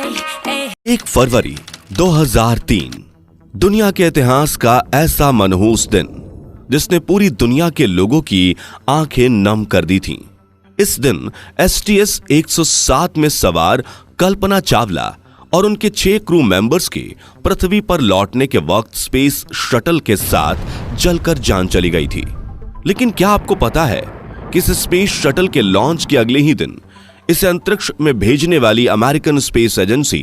1 फरवरी 2003 दुनिया के इतिहास का ऐसा मनहूस दिन जिसने पूरी दुनिया के लोगों की आंखें नम कर दी थीं। इस दिन STS 107 में सवार कल्पना चावला और उनके 6 क्रू मेंबर्स की पृथ्वी पर लौटने के वक्त स्पेस शटल के साथ जलकर जान चली गई थी। लेकिन क्या आपको पता है कि इस स्पेस शटल के लॉन्च के अगले ही दिन इसे अंतरिक्ष में भेजने वाली अमेरिकन स्पेस एजेंसी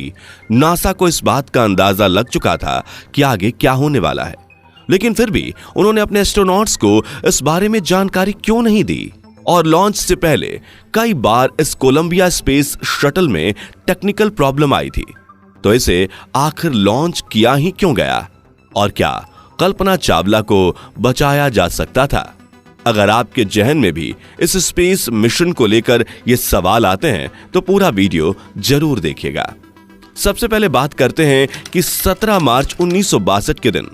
नासा को इस बात का अंदाजा लग चुका था कि आगे क्या होने वाला है, लेकिन फिर भी उन्होंने अपने एस्ट्रोनॉट्स को इस बारे में जानकारी क्यों नहीं दी? और लॉन्च से पहले कई बार इस कोलंबिया स्पेस शटल में टेक्निकल प्रॉब्लम आई थी, तो इसे आखिर लॉन्च किया ही क्यों गया? और क्या कल्पना चावला को बचाया जा सकता था? अगर आपके जहन में भी इस स्पेस मिशन को लेकर ये सवाल आते हैं तो पूरा वीडियो जरूर देखिएगा। सबसे पहले बात करते हैं कि 17 मार्च 1962 के दिन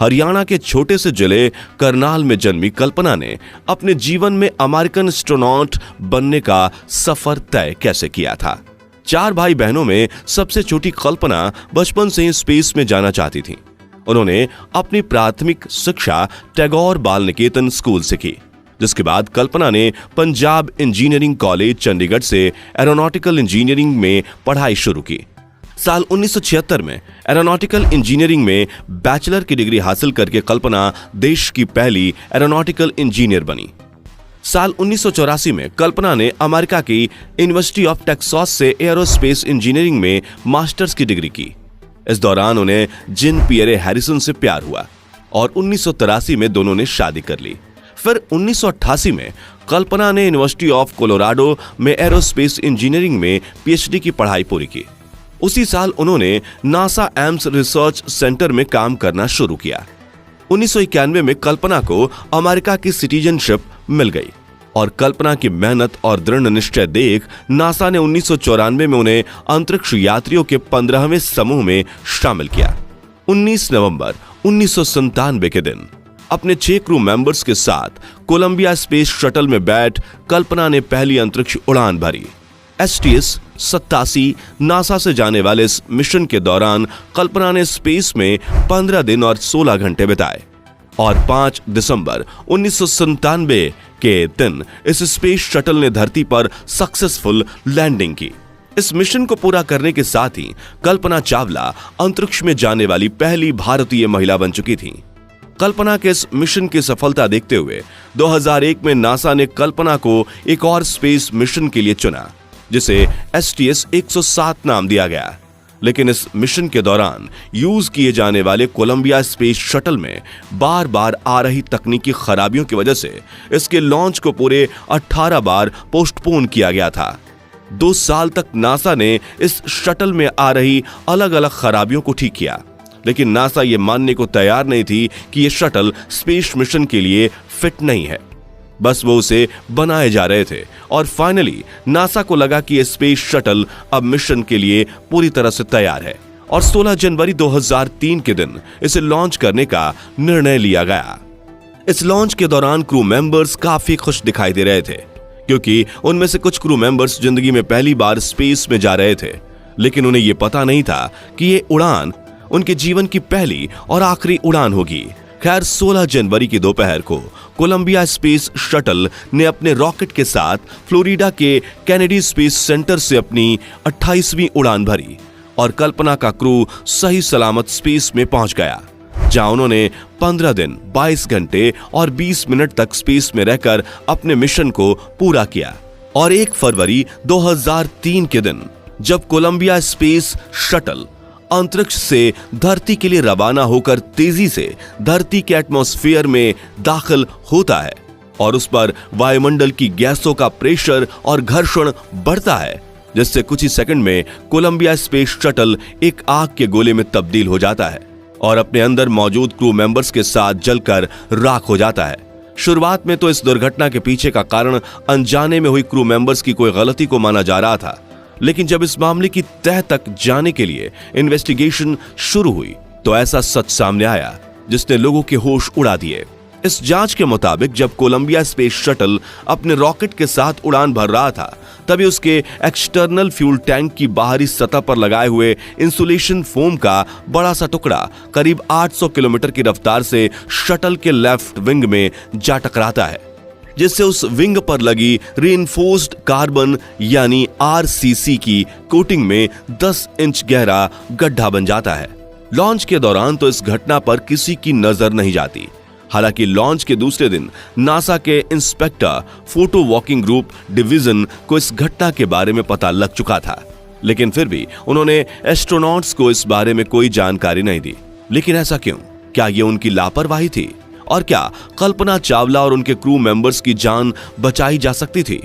हरियाणा के छोटे से जिले करनाल में जन्मी कल्पना ने अपने जीवन में अमेरिकन एस्ट्रोनॉट बनने का सफर तय कैसे किया था। 4 भाई बहनों में सबसे छोटी कल्पना बचपन से ही स्पेस में जाना चाहती थी। उन्होंने अपनी प्राथमिक शिक्षा टैगोर बाल निकेतन स्कूल से की, जिसके बाद कल्पना ने पंजाब इंजीनियरिंग कॉलेज चंडीगढ़ से एरोनॉटिकल इंजीनियरिंग में पढ़ाई शुरू की। साल 1976 में एरोनॉटिकल इंजीनियरिंग में बैचलर की डिग्री हासिल करके कल्पना देश की पहली एरोनॉटिकल इंजीनियर बनी। साल 1984 में कल्पना ने अमेरिका की यूनिवर्सिटी ऑफ टेक्सास से एरोस्पेस इंजीनियरिंग में मास्टर्स की डिग्री की। इस दौरान उन्हें जिन पियरे हैरिसन से प्यार हुआ और 1983 में दोनों ने शादी कर ली। फिर 1988 में कल्पना ने यूनिवर्सिटी ऑफ कोलोराडो में एरोस्पेस इंजीनियरिंग में PhD की पढ़ाई पूरी की। उसी साल उन्होंने नासा एम्स रिसर्च सेंटर में काम करना शुरू किया। 1991 में कल्पना को अमेरिका की सिटीजनशिप मिल गई और कल्पना की मेहनत और दृढ़ निश्चय देख नासा ने 1994 में उन्हें अंतरिक्ष यात्रियों के 15वें समूह में शामिल किया। 19 नवंबर 1997 के दिन अपने 6 क्रू मेंबर्स के साथ कोलंबिया स्पेस शटल में बैठ कल्पना ने पहली अंतरिक्ष उड़ान भरी। STS 87 नासा से जाने वाले इस मिशन के दौरान कल्पना ने स्पेस में 15 दिन और 16 घंटे बिताए और 5 दिसंबर 1997 के दिन इस स्पेस शटल ने धरती पर सक्सेसफुल लैंडिंग की। इस मिशन को पूरा करने के साथ ही कल्पना चावला अंतरिक्ष में जाने वाली पहली भारतीय महिला बन चुकी थी। कल्पना के इस मिशन की सफलता देखते हुए 2001 में नासा ने कल्पना को एक और स्पेस मिशन के लिए चुना, जिसे STS 107 नाम दिया गया। लेकिन इस मिशन के दौरान यूज किए जाने वाले कोलंबिया स्पेस शटल में बार बार आ रही तकनीकी खराबियों की वजह से इसके लॉन्च को पूरे 18 बार पोस्टपोन किया गया था। 2 साल तक नासा ने इस शटल में आ रही अलग अलग खराबियों को ठीक किया, लेकिन नासा ये मानने को तैयार नहीं थी कि ये शटल स्पेस मिशन के लिए फिट नहीं है। बस वो उसे बनाए जा रहे थे और फाइनली नासा को लगा कि ये स्पेस शटल अब मिशन के लिए पूरी तरह से तैयार है और 16 जनवरी 2003 के दिन इसे लॉन्च करने का निर्णय लिया गया। इस लॉन्च के दौरान क्रू मेंबर्स काफी खुश दिखाई दे रहे थे, क्योंकि उनमें से कुछ क्रू मेंबर्स जिंदगी में पहली बार स्पेस में जा रहे थे, लेकिन उन्हें यह पता नहीं था कि ये उड़ान उनके जीवन की पहली और आखिरी उड़ान होगी। खैर 16 जनवरी की दोपहर को कोलंबिया स्पेस शटल ने अपने रॉकेट के साथ फ्लोरिडा के कैनेडी स्पेस सेंटर से अपनी 28वीं उड़ान भरी और कल्पना का क्रू सही सलामत स्पेस में पहुंच गया, जहां उन्होंने 15 दिन 22 घंटे और 20 मिनट तक स्पेस में रहकर अपने मिशन को पूरा किया। और 1 फरवरी 2003 के दिन जब कोलंबिया स्पेस शटल अंतरिक्ष से धरती के लिए रवाना होकर तेजी से धरती के एटमॉस्फेयर में दाखिल होता है और उस पर वायुमंडल की गैसों का प्रेशर और घर्षण बढ़ता है, जिससे कुछ ही सेकंड में कोलंबिया स्पेस शटल एक आग के गोले में तब्दील हो जाता है और अपने अंदर मौजूद क्रू मेंबर्स के साथ जलकर राख हो जाता है। शुरुआत में तो इस दुर्घटना के पीछे का कारण अनजाने में हुई क्रू मेंबर्स की कोई गलती को माना जा रहा था, लेकिन जब इस मामले की तह तक जाने के लिए इन्वेस्टिगेशन शुरू हुई तो ऐसा सच सामने आया जिसने लोगों के होश उड़ा दिए। इस जांच के मुताबिक जब कोलंबिया स्पेस शटल अपने रॉकेट के साथ उड़ान भर रहा था, तभी उसके एक्सटर्नल फ्यूल टैंक की बाहरी सतह पर लगाए हुए इंसुलेशन फोम का बड़ा सा टुकड़ा करीब 800 किलोमीटर की रफ्तार से शटल के लेफ्ट विंग में जा टकराता है, जिससे उस विंग पर लगी रीइंफोर्स्ड कार्बन यानी आरसीसी की कोटिंग में 10 इंच गहरा गड्ढा बन जाता है। लॉन्च के दौरान तो इस घटना पर किसी की नजर नहीं जाती। हालांकि लॉन्च के दूसरे दिन नासा के inspector photo walking group division को इस घटना के बारे में पता लग चुका था, लेकिन फिर भी उन्होंने एस्ट्रोनॉट्स को इस बारे में कोई जानकारी नहीं दी। लेकिन ऐसा क्यों? क्या ये उनकी लापरवाही थी? और क्या कल्पना चावला और उनके क्रू मेंबर्स की जान बचाई जा सकती थी?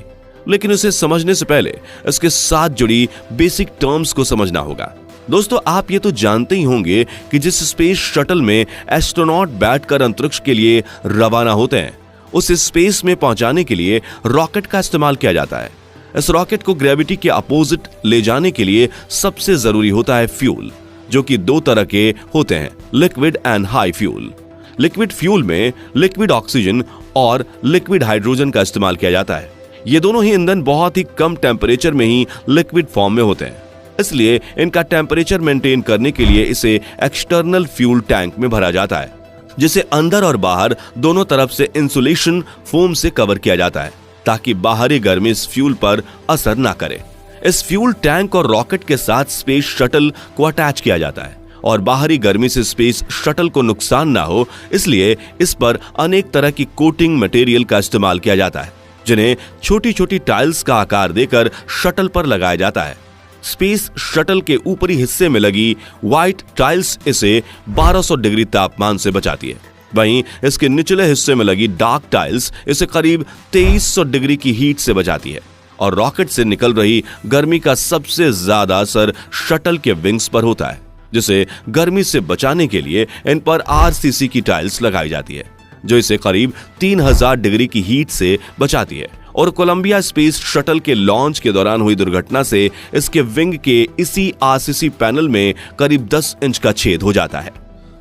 लेकिन इसे समझने से पहले इसके साथ जुड़ी बेसिक टर्म्स को समझना होगा। दोस्तों, आप ये तो जानते ही होंगे कि जिस स्पेस शटल में एस्ट्रोनॉट बैठकर अंतरिक्ष के लिए रवाना होते हैं, उस स्पेस में पहुंचाने के लिए रॉकेट का इस्तेमाल किया जाता है। इस रॉकेट को ग्रेविटी के अपोजिट ले जाने के लिए सबसे जरूरी होता है फ्यूल, जो कि 2 तरह के होते हैं, liquid and high fuel. Liquid fuel में लिक्विड ऑक्सीजन और लिक्विड हाइड्रोजन का इस्तेमाल किया जाता है। ये दोनों ही ईंधन बहुत ही कम टेम्परेचर में ही लिक्विड फॉर्म में होते हैं, इसलिए इनका टेम्परेचर मेंटेन करने के लिए इसे एक्सटर्नल फ्यूल टैंक में भरा जाता है, जिसे अंदर और बाहर दोनों तरफ से इंसुलेशन फोम से कवर किया जाता है, ताकि बाहरी गर्मी इस फ्यूल पर असर ना करे। इस फ्यूल टैंक और रॉकेट के साथ स्पेस शटल को अटैच किया जाता है, और बाहरी गर्मी से स्पेस शटल को नुकसान ना हो, इसलिए इस पर अनेक तरह की कोटिंग मटेरियल का इस्तेमाल किया जाता है, जिन्हें छोटी छोटी टाइल्स का आकार देकर शटल पर लगाया जाता है। स्पेस शटल के ऊपरी हिस्से में लगी व्हाइट टाइल्स इसे 1200 डिग्री तापमान से बचाती है। वहीं इसके निचले हिस्से में लगी डार्क टाइल्स इसे करीब 2300 डिग्री की हीट से बचाती है। और रॉकेट से निकल रही गर्मी का सबसे ज्यादा असर शटल के विंग्स पर होता है, जिसे गर्मी से बचाने के लिए इन पर आरसीसी की टाइल्स लगाई जाती है, जो इसे करीब 3000 डिग्री की हीट से बचाती है। और कोलंबिया स्पेस शटल के लॉन्च के दौरान हुई दुर्घटना से इसके विंग के इसी आरसीसी पैनल में करीब 10 इंच का छेद हो जाता है।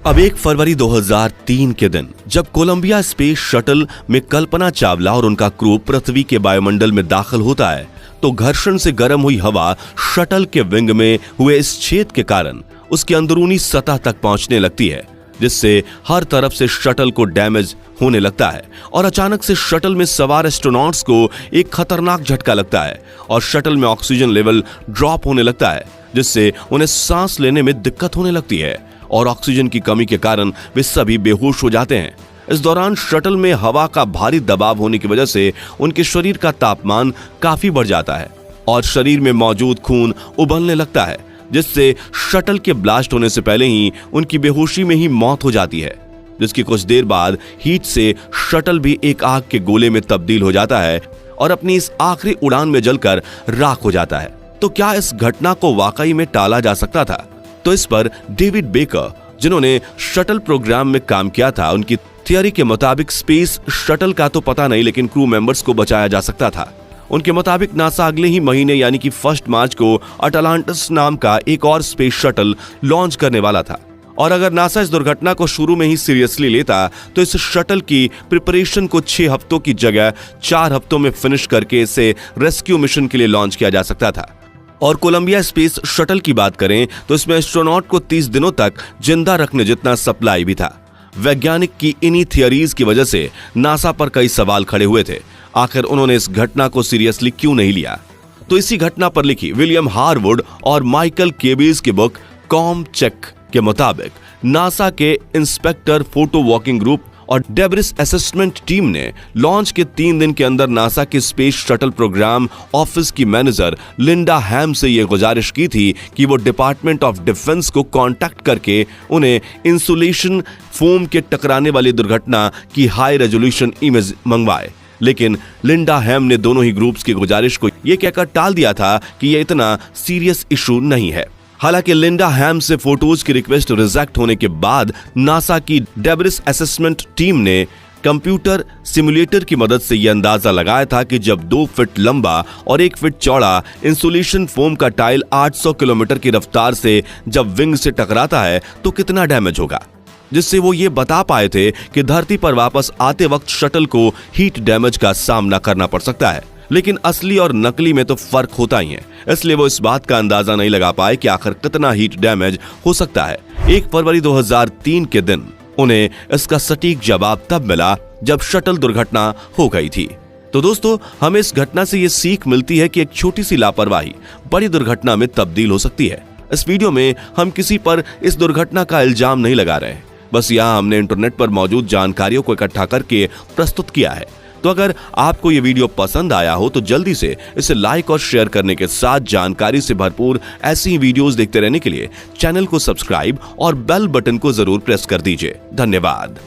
अब 1 फरवरी 2003 के दिन जब कोलंबिया स्पेस शटल में कल्पना चावला और उनका क्रू पृथ्वी के वायुमंडल में दाखिल होता है, तो घर्षण से गर्म हुई हवा शटल के विंग में हुए इस छेद के कारण उसकी अंदरूनी सतह तक पहुंचने लगती है, जिससे हर तरफ से शटल को डैमेज होने लगता है। और अचानक से शटल में सवार एस्ट्रोनॉट्स को एक खतरनाक झटका लगता है और शटल में ऑक्सीजन लेवल ड्रॉप होने लगता है, जिससे उन्हें सांस लेने में दिक्कत होने लगती है और ऑक्सीजन की कमी के कारण वे सभी बेहोश हो जाते हैं। इस दौरान शटल में हवा का भारी दबाव होने की वजह से उनके शरीर का तापमान काफी बढ़ जाता है और शरीर में मौजूद खून उबलने लगता है, जिससे शटल के ब्लास्ट होने से पहले ही उनकी बेहोशी में ही मौत हो जाती है, जिसकी कुछ देर बाद हीट से शटल भी एक आग के गोले में तब्दील हो जाता है और अपनी इस आखिरी उड़ान में जलकर राख हो जाता है। तो क्या इस घटना को वाकई में टाला जा सकता था? तो इस पर डेविड बेकर, जिन्होंने शटल प्रोग्राम में काम किया था, उनकी थियरी के मुताबिक स्पेस शटल का तो पता नहीं, लेकिन क्रू मेंबर्स को बचाया जा सकता था। उनके मुताबिक नासा अगले ही महीने यानी कि 1 मार्च को अटलांटिस नाम का एक और स्पेस शटल लॉन्च करने वाला था। और अगर नासा इस दुर्घटना को शुरू में ही सीरियसली लेता तो इस शटल की प्रिपरेशन को 6 हफ्तों की जगह 4 हफ्तों में फिनिश करके इसे रेस्क्यू मिशन के लिए लॉन्च किया जा सकता था। और कोलंबिया स्पेस शटल की बात करें तो इसमें एस्ट्रोनॉट को 30 दिनों तक जिंदा रखने जितना सप्लाई भी था। वैज्ञानिक की इन्हीं थियरीज की वजह से नासा पर कई सवाल खड़े हुए थे। आखिर उन्होंने इस घटना को सीरियसली क्यों नहीं लिया? तो इसी घटना पर लिखी विलियम हारवुड और माइकल केबीज की बुक कॉम चेक के मुताबिक नासा के इंस्पेक्टर फोटो वॉकिंग ग्रुप और डेब्रिस असेसमेंट टीम ने लॉन्च के 3 दिन के अंदर नासा के स्पेस शटल प्रोग्राम ऑफिस की मैनेजर लिंडा हैम से यह गुजारिश की थी कि वो डिपार्टमेंट ऑफ डिफेंस को कांटेक्ट करके उन्हें इंसुलेशन फोम के टकराने वाली दुर्घटना की हाई रेजोल्यूशन इमेज मंगवाए। लेकिन लिंडा हैम ने दोनों ही ग्रुप्स की गुजारिश को यह कहकर टाल दिया था कि यह इतना सीरियस इशू नहीं है। हालांकि लिंडा हैम से फोटोज की रिक्वेस्ट रिजेक्ट होने के बाद नासा की डेब्रिस असेसमेंट टीम ने कंप्यूटर सिमुलेटर की मदद से यह अंदाजा लगाया था कि जब 2 फीट लंबा और 1 फीट चौड़ा इंसुलेशन फोम का टाइल 800 किलोमीटर की रफ्तार से जब विंग से टकराता है तो कितना डैमेज होगा। जिससे वो ये बता पाए थे कि धरती पर वापस आते वक्त शटल को हीट डैमेज का सामना करना पड़ सकता है। लेकिन असली और नकली में तो फर्क होता ही है, इसलिए वो इस बात का अंदाजा नहीं लगा पाए कि आखिर कितना हीट डैमेज हो सकता है। 1 फरवरी 2003 के दिन उन्हें इसका सटीक जवाब तब मिला जब शटल दुर्घटना हो गई थी। तो दोस्तों, हमें इस घटना से ये सीख मिलती है कि एक छोटी सी लापरवाही बड़ी दुर्घटना में तब्दील हो सकती है। इस वीडियो में हम किसी पर इस दुर्घटना का इल्जाम नहीं लगा रहे, बस यहाँ हमने इंटरनेट पर मौजूद जानकारियों को इकट्ठा करके प्रस्तुत किया है। तो अगर आपको ये वीडियो पसंद आया हो तो जल्दी से इसे लाइक और शेयर करने के साथ जानकारी से भरपूर ऐसी ही वीडियोस देखते रहने के लिए चैनल को सब्सक्राइब और बेल बटन को जरूर प्रेस कर दीजिए। धन्यवाद।